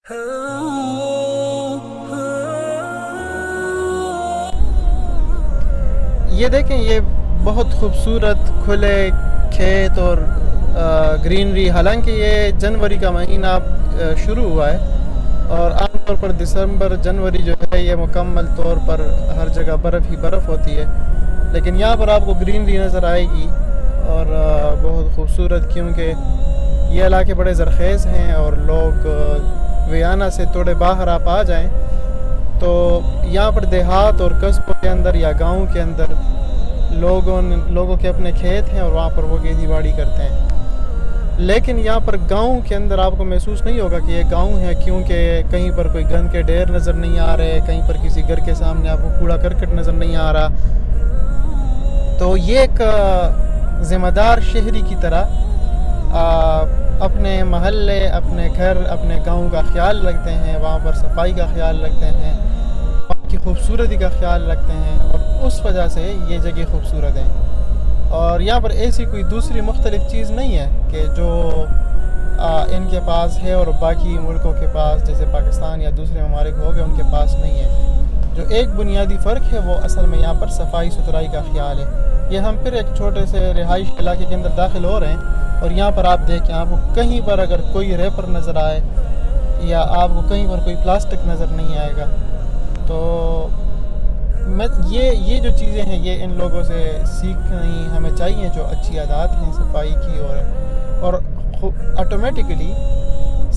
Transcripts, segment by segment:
یہ دیکھیں، یہ بہت خوبصورت کھلے کھیت اور گرینری، حالانکہ یہ جنوری کا مہینہ شروع ہوا ہے اور عام طور پر دسمبر جنوری جو ہے یہ مکمل طور پر ہر جگہ برف ہی برف ہوتی ہے، لیکن یہاں پر آپ کو گرینری نظر آئے گی اور بہت خوبصورت، کیونکہ یہ علاقے بڑے زرخیز ہیں اور لوگ ویانا سے تھوڑے باہر آپ آ جائیں تو یہاں پر دیہات اور قصبوں کے اندر یا گاؤں کے اندر لوگوں کے اپنے کھیت ہیں اور وہاں پر وہ کھیتی باڑی کرتے ہیں، لیکن یہاں پر گاؤں کے اندر آپ کو محسوس نہیں ہوگا کہ یہ گاؤں ہے، کیونکہ کہیں پر کوئی گند کے ڈھیر نظر نہیں آ رہے، کہیں پر کسی گھر کے سامنے آپ کو کوڑا کرکٹ نظر نہیں آ رہا۔ تو یہ ایک ذمہ دار شہری کی طرح اپنے محلے، اپنے گھر، اپنے گاؤں کا خیال رکھتے ہیں، وہاں پر صفائی کا خیال رکھتے ہیں، وہاں کی خوبصورتی کا خیال رکھتے ہیں، اور اس وجہ سے یہ جگہ خوبصورت ہیں۔ اور یہاں پر ایسی کوئی دوسری مختلف چیز نہیں ہے کہ جو ان کے پاس ہے اور باقی ملکوں کے پاس، جیسے پاکستان یا دوسرے ممالک ہو گئے، ان کے پاس نہیں ہے۔ جو ایک بنیادی فرق ہے وہ اصل میں یہاں پر صفائی ستھرائی کا خیال ہے۔ یہ ہم پھر ایک چھوٹے سے رہائش علاقے کے اندر داخل ہو رہے ہیں، اور یہاں پر آپ دیکھیں، آپ کو کہیں پر اگر کوئی ریپر نظر آئے یا آپ کو کہیں پر کوئی پلاسٹک نظر نہیں آئے گا، تو یہ جو چیزیں ہیں یہ ان لوگوں سے سیکھنی ہمیں چاہیے، جو اچھی عادات ہیں صفائی کی، اور آٹومیٹکلی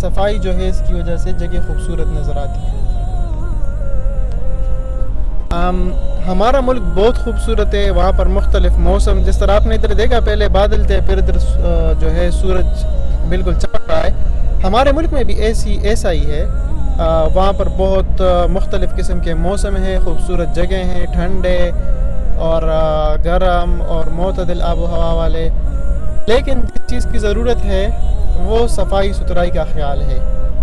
صفائی جو ہے اس کی وجہ سے جگہ خوبصورت نظر آتی ہے۔ ہمارا ملک بہت خوبصورت ہے، وہاں پر مختلف موسم، جس طرح آپ نے ادھر دیکھا پہلے بادل تھے، پھر ادھر جو ہے سورج بالکل چمک رہا ہے۔ ہمارے ملک میں بھی ایسا ہی ہے، وہاں پر بہت مختلف قسم کے موسم ہیں، خوبصورت جگہ ہیں، ٹھنڈے اور گرم اور معتدل آب و ہوا والے، لیکن جس چیز کی ضرورت ہے وہ صفائی ستھرائی کا خیال ہے،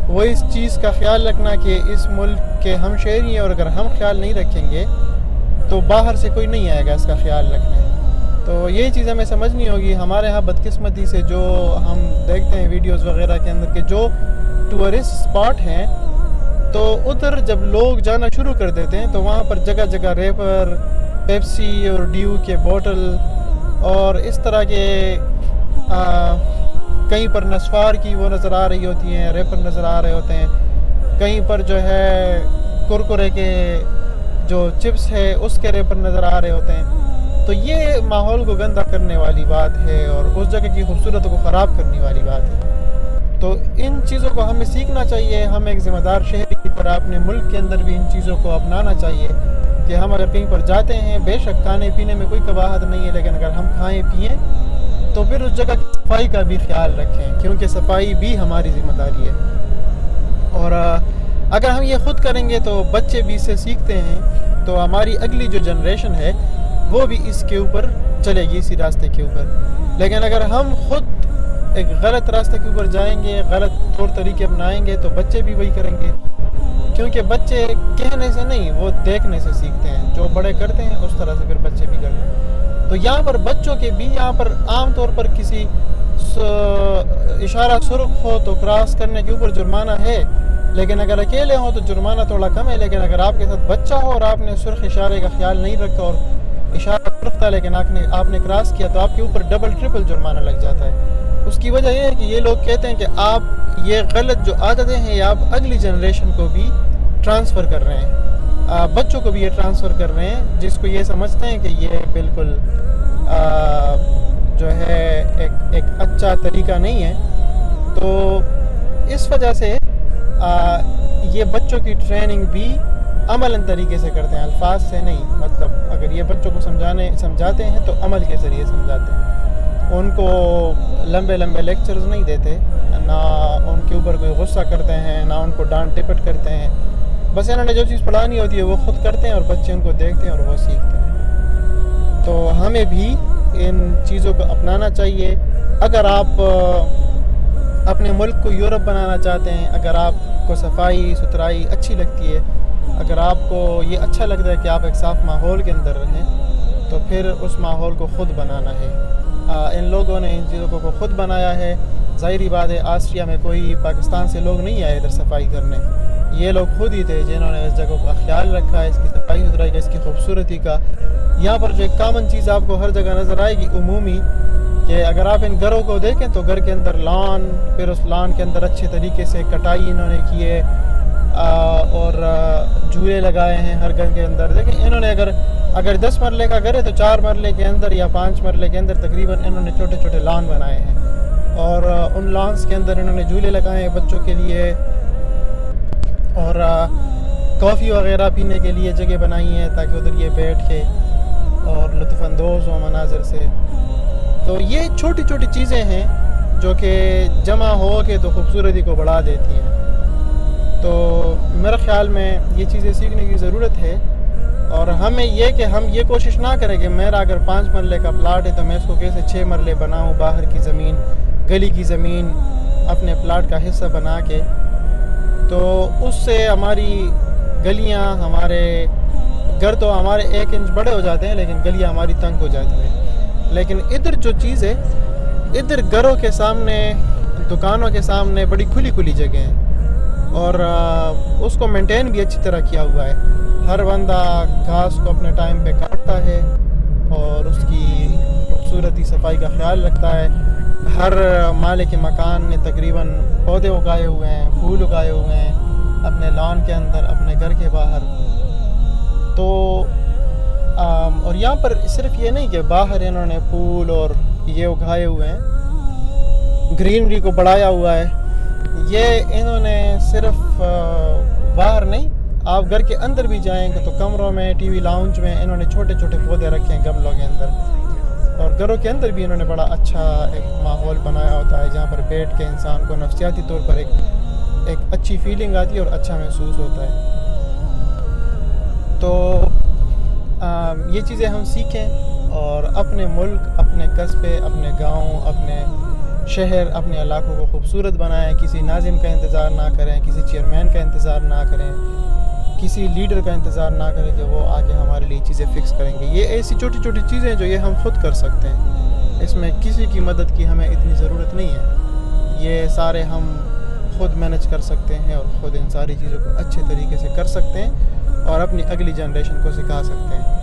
وہ اس چیز کا خیال رکھنا کہ اس ملک کے ہم شہری ہیں، اور اگر ہم خیال نہیں رکھیں گے تو باہر سے کوئی نہیں آئے گا اس کا خیال رکھنے۔ تو یہی چیز ہمیں سمجھنی ہوگی۔ ہمارے ہاں بدقسمتی سے جو ہم دیکھتے ہیں ویڈیوز وغیرہ کے اندر کہ جو ٹورسٹ اسپاٹ ہیں، تو ادھر جب لوگ جانا شروع کر دیتے ہیں تو وہاں پر جگہ جگہ ریپر، پیپسی اور ڈیو کے بوٹل اور اس طرح کے کہیں پر نسوار کی وہ نظر آ رہی ہوتی ہیں، ریپر نظر آ رہے ہوتے ہیں، کہیں پر جو ہے کرکرے کے جو چپس ہے اس کے ریپر نظر آ رہے ہوتے ہیں۔ تو یہ ماحول کو گندا کرنے والی بات ہے اور اس جگہ کی خوبصورتی کو خراب کرنے والی بات ہے۔ تو ان چیزوں کو ہمیں سیکھنا چاہیے، ہم ایک ذمہ دار شہری کی طرح اپنے ملک کے اندر بھی ان چیزوں کو اپنانا چاہیے کہ ہم اگر کہیں پر جاتے ہیں، بے شک کھانے پینے میں کوئی قباحت نہیں ہے، لیکن اگر ہم کھائیں پئیں تو پھر اس جگہ کی صفائی کا بھی خیال رکھیں، کیونکہ صفائی بھی ہماری ذمہ داری ہے۔ اور اگر ہم یہ خود کریں گے تو بچے بھی اس سے سیکھتے ہیں، تو ہماری اگلی جو جنریشن ہے وہ بھی اس کے اوپر چلے گی، اسی راستے کے اوپر۔ لیکن اگر ہم خود ایک غلط راستے کے اوپر جائیں گے، غلط طور طریقے اپنائیں گے، تو بچے بھی وہی کریں گے، کیونکہ بچے کہنے سے نہیں، وہ دیکھنے سے سیکھتے ہیں۔ جو بڑے کرتے ہیں اس طرح سے پھر بچے بھی کرتے ہیں۔ تو یہاں پر بچوں کے بھی یہاں پر عام طور پر کسی اشارہ سرخ ہو تو کراس کرنے کے اوپر جرمانہ ہے، لیکن اگر اکیلے ہوں تو جرمانہ تھوڑا کم ہے، لیکن اگر آپ کے ساتھ بچہ ہو اور آپ نے سرخ اشارے کا خیال نہیں رکھا اور اشارہ سرخ تھا لیکن آپ نے کراس کیا، تو آپ کے اوپر ڈبل ٹرپل جرمانہ لگ جاتا ہے۔ اس کی وجہ یہ ہے کہ یہ لوگ کہتے ہیں کہ آپ یہ غلط جو عادتیں ہیں یہ آپ اگلی جنریشن کو بھی ٹرانسفر کر رہے ہیں، بچوں کو بھی یہ ٹرانسفر کر رہے ہیں، جس کو یہ سمجھتے ہیں کہ یہ بالکل جو ہے ایک اچھا طریقہ نہیں ہے۔ تو اس وجہ سے یہ بچوں کی ٹریننگ بھی عملاً طریقے سے کرتے ہیں، الفاظ سے نہیں۔ مطلب اگر یہ بچوں کو سمجھاتے ہیں تو عمل کے ذریعے سمجھاتے ہیں، ان کو لمبے لمبے لیکچرز نہیں دیتے، نہ ان کے اوپر کوئی غصہ کرتے ہیں، نہ ان کو ڈانٹ ٹپٹ کرتے ہیں، بس انہوں نے جو چیز پڑھانی ہوتی ہے وہ خود کرتے ہیں اور بچے ان کو دیکھتے ہیں اور وہ سیکھتے ہیں۔ تو ہمیں بھی ان چیزوں کو اپنانا چاہیے۔ اگر آپ اپنے ملک کو یورپ بنانا چاہتے ہیں، اگر آپ کو صفائی ستھرائی اچھی لگتی ہے، اگر آپ کو یہ اچھا لگتا ہے کہ آپ ایک صاف ماحول کے اندر رہیں، تو پھر اس ماحول کو خود بنانا ہے۔ ان لوگوں نے ان چیزوں کو خود بنایا ہے. ظاہری بات ہے آسٹریا میں کوئی پاکستان سے لوگ نہیں آئے ادھر صفائی کرنے. یہ لوگ خود ہی تھے جنہوں نے اس جگہ کا خیال رکھا ہے, اس کی صفائی ستھرائی کا, اس کی خوبصورتی کا. یہاں پر جو ایک کامن چیز آپ کو ہر جگہ نظر آئے گی عمومی, کہ اگر آپ ان گھروں کو دیکھیں تو گھر کے اندر لان, پھر اس لان کے اندر اچھے طریقے سے کٹائی انہوں نے کی ہے, اور جھولے لگائے ہیں ہر گھر کے اندر. دیکھیں انہوں نے اگر 10 مرلے کا گھر ہے تو 4 مرلے کے اندر یا 5 مرلے کے اندر تقریباً انہوں نے چھوٹے چھوٹے لان بنائے ہیں, اور ان لانس کے اندر انہوں نے جھولے لگائے ہیں بچوں کے لیے, اور کافی وغیرہ پینے کے لیے جگہ بنائی ہیں تاکہ ادھر یہ بیٹھ کے اور لطف اندوز ہوں مناظر سے. تو یہ چھوٹی چھوٹی چیزیں ہیں جو کہ جمع ہو کے تو خوبصورتی کو بڑھا دیتی ہیں. تو میرے خیال میں یہ چیزیں سیکھنے کی ضرورت ہے, اور ہمیں یہ کہ ہم یہ کوشش نہ کریں کہ میرا اگر 5 مرلے کا پلاٹ ہے تو میں اس کو کیسے 6 مرلے بناؤں, باہر کی زمین, گلی کی زمین اپنے پلاٹ کا حصہ بنا کے. تو اس سے ہماری گلیاں, ہمارے گھر تو ہمارے 1 انچ بڑے ہو جاتے ہیں لیکن گلیاں ہماری تنگ ہو جاتی ہیں. لیکن ادھر جو چیز ہے, ادھر گھروں کے سامنے, دکانوں کے سامنے بڑی کھلی کھلی جگہ ہیں, اور اس کو مینٹین بھی اچھی طرح کیا ہوا ہے. ہر بندہ گھاس کو اپنے ٹائم پہ کاٹتا ہے اور اس کی خوبصورتی صفائی کا خیال رکھتا ہے. ہر مالک مکان نے تقریباً پودے اگائے ہوئے ہیں, پھول اگائے ہوئے ہیں اپنے لان کے اندر, اپنے گھر کے باہر. تو اور یہاں پر صرف یہ نہیں کہ باہر انہوں نے پھول اور یہ اگائے ہوئے ہیں, گرینری کو بڑھایا ہوا ہے. یہ انہوں نے صرف باہر نہیں, آپ گھر کے اندر بھی جائیں گے تو کمروں میں, ٹی وی لاؤنج میں انہوں نے چھوٹے چھوٹے پودے رکھے ہیں گملوں کے اندر, اور گھروں کے اندر بھی انہوں نے بڑا اچھا ایک ماحول بنایا ہوتا ہے جہاں پر بیٹھ کے انسان کو نفسیاتی طور پر ایک اچھی فیلنگ آتی ہے اور اچھا محسوس ہوتا ہے. تو یہ چیزیں ہم سیکھیں اور اپنے ملک, اپنے قصبے, اپنے گاؤں, اپنے شہر, اپنے علاقوں کو خوبصورت بنائیں. کسی ناظم کا انتظار نہ کریں, کسی چیئرمین کا انتظار نہ کریں, کسی لیڈر کا انتظار نہ کریں کہ وہ آگے ہمارے لیے چیزیں فکس کریں گے. یہ ایسی چھوٹی چھوٹی چیزیں ہیں جو یہ ہم خود کر سکتے ہیں, اس میں کسی کی مدد کی ہمیں اتنی ضرورت نہیں ہے. یہ سارے ہم خود مینج کر سکتے ہیں اور خود ان ساری چیزوں کو اچھے طریقے سے کر سکتے ہیں اور اپنی اگلی جنریشن کو سکھا سکتے ہیں.